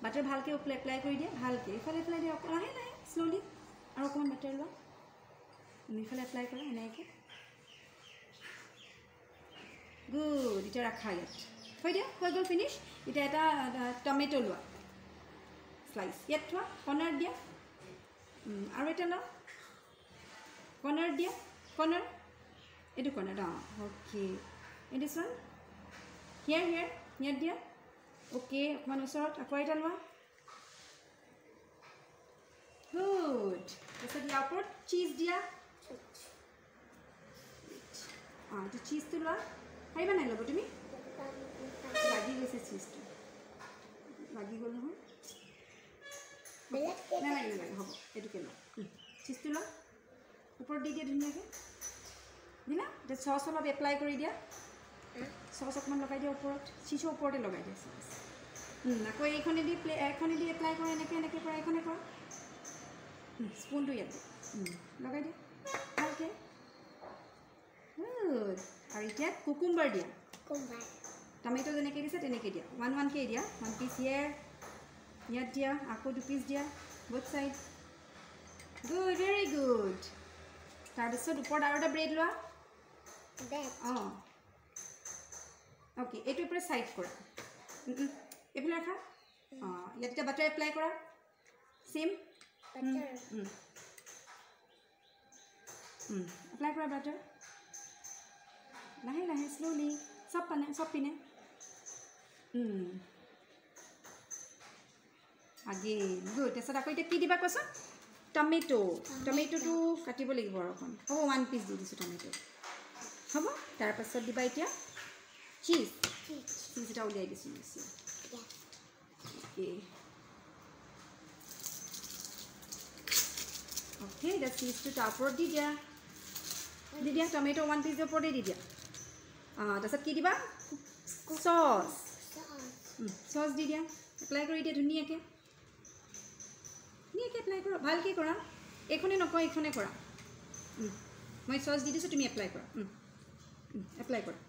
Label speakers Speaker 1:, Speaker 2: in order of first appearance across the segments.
Speaker 1: butter ভালকৈ apply কৰি দিয়া ভালকৈ এইফালে এপ্লাই দিয়া লাহে লাহে শ্ল'লি আৰু অকণমান বাটাৰ লোৱা এইফালে এপ্লাই কৰা এনেকৈ গুড এতিয়া ৰাখা ইয়াত থৈ দিয়া হৈ গ'ল ফিনিছ এতিয়া এটা টমেটো লোৱা স্লাইচ ইয়াত থোৱা কৰ্নাৰ দিয়া আৰু এটা লোৱা কৰ্নাৰ দিয়া কৰ্নাৰ এইটো কৰ্নাৰ অ'কে এই দিছ ওৱান হিয়াৰ ইয়াত দিয়া অ'কে অকণমান ওচৰত আকৌ এটা লোৱা গুড তাৰপিছত ইয়াৰ ওপৰত চীজ দিয়া এইটো চীজটো লোৱা পাৰিবা নাই ল'ব তুমি লাগি গৈছে চীজটো লাগি গ'ল নহয় নালাগে নালাগে হ'ব এইটোকে লোৱা চীজটো লোৱা ওপৰত দি দিয়া ধুনীয়াকৈ দিলা এতিয়া চচ অলপ এপ্লাই কৰি দিয়া চচ অকণমান লগাই দিয়া ওপৰত চীজৰ ওপৰতে লগাই দিয়া চচ আকৌ এইখনেদি এপ্লাই কৰা এনেকৈ কৰা এইখনে কৰা স্পুনটো ইয়াত লগাই দিয়া ভালকৈ আৰু এতিয়া কুকুম্বাৰ দিয়া টমেটো যেনেকৈ দিছে তেনেকৈ দিয়া ওৱানকৈ দিয়া 1 পিচ ইয়াত দিয়া আকৌ 2 পিচ দিয়া booth side good very good তাৰপিছত ওপৰত আৰু এটা ব্ৰেড লোৱা অঁ অ'কে এইটো ওপৰত চাইড কৰা এইফালে ৰাখা অঁ ইয়াত এতিয়া বাটাৰ এপ্লাই কৰা চেম এপ্লাই কৰা বাটাৰ লাহে লাহে শ্ল'লি চব পিনে আগেইন গুড তাৰপিছত আকৌ এতিয়া কি দিবা কোৱাচোন টমেটোটো কাটিব লাগিব আৰু অকণ হ'ব 1 পিচ দি দিছোঁ টমেটো হ'ব তাৰপাছত দিবা এতিয়া চীজ এটা উলিয়াই দিছোঁ অ'কে এতিয়া চীজটো তাৰ ওপৰত দি দিয়া টমেটো 1 পিচৰ ওপৰতে দি দিয়া তাৰপিছত কি দিবা চচ দি দিয়া এপ্লাই কৰি দিয়া ধুনীয়াকৈ এপ্লাই কৰা ভালকৈ কৰা এইখনে নকৰা এইখনে কৰা মই চচ দি দিছোঁ তুমি এপ্লাই কৰা এপ্লাই কৰা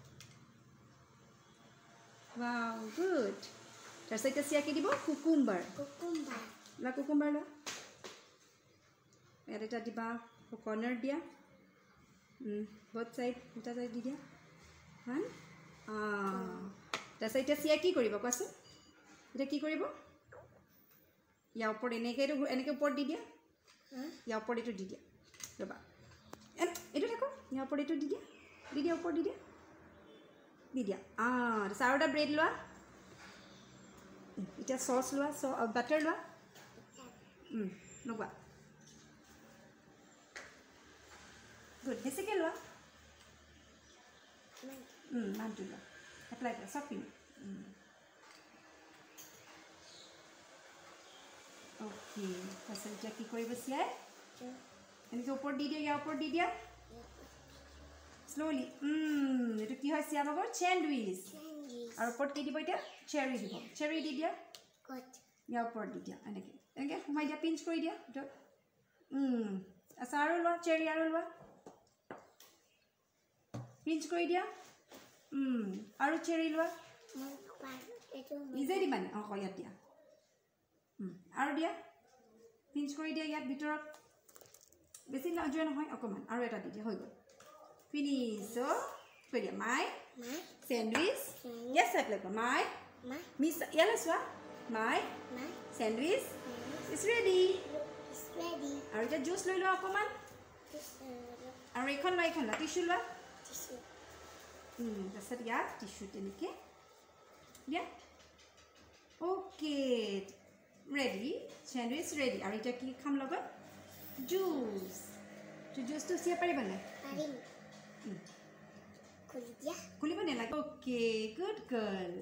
Speaker 1: ৱাও গুড তাৰপিছত এতিয়া চিয়াকি দিব কুকুম্বাৰ লোৱা ইয়াত এটা দিবা কৰ্নাৰ দিয়া বথ চাইড দুটা চাইড দি দিয়া তাৰপিছত এতিয়া চিয়া কি কৰিব কোৱাচোন এতিয়া কি কৰিব ইয়াৰ ওপৰত এনেকৈ ওপৰত দি দিয়া ইয়াৰ ওপৰত এইটো দি দিয়া ৰ'বা এইটো থাকো ইয়াৰ ওপৰত এইটো দি দিয়া ওপৰত দি দিয়া তাৰপিছত আৰু এটা ব্ৰেড লোৱা এতিয়া চচ লোৱা বাটাৰ লোৱা লগোৱা গুড বেছিকৈ লোৱা মানটো লোৱা এপ্লাই কৰা চব পিনে অ'কে তাৰপিছত এতিয়া কি কৰিব চিয়াই এনেকৈ ওপৰত দি দিয়া ইয়াৰ ওপৰত দি দিয়া শ্ল'লি এইটো কি হয় চিয়া বাবৰ চেণ্ডউইচ আৰু ওপৰত কি দিব এতিয়া চেৰি দি দিয়া ইয়াৰ ওপৰত দি দিয়া এনেকৈ সোমাই দিয়া পিঞ্চ কৰি দিয়া ভিতৰত আচ্ছা আৰু লোৱা চেৰি আৰু লোৱা পিঞ্চ কৰি দিয়া আৰু চেৰি লোৱা নিজে দিবানে অঁ ইয়াত দিয়া আৰু দিয়া পিঞ্চ কৰি দিয়া ইয়াত ভিতৰত বেছি লজোৱা নহয় অকণমান আৰু এটা দি দিয়া হৈ গ'ল ফিনিছ কৈ দিয়া মাই চেণ্ডউইচ য়েছ এপ্লাই কৰা মাই মিছ ইয়ালৈ চোৱা মাই চেণ্ডউইচ ইজ ৰেডি আৰু এতিয়া জুচ লৈ লোৱা অকণমান আৰু এইখন লোৱা টিচু লোৱা তাৰপিছত ইয়াত টিচু তেনেকৈ দিয়া অ'কে ৰেডি চেণ্ডউইচ ৰেডি আৰু এতিয়া কি খাম লগত জুচটো চিয়া পাৰিবা নাই খুলিব নালাগে অ'কে গুড গাৰ্ল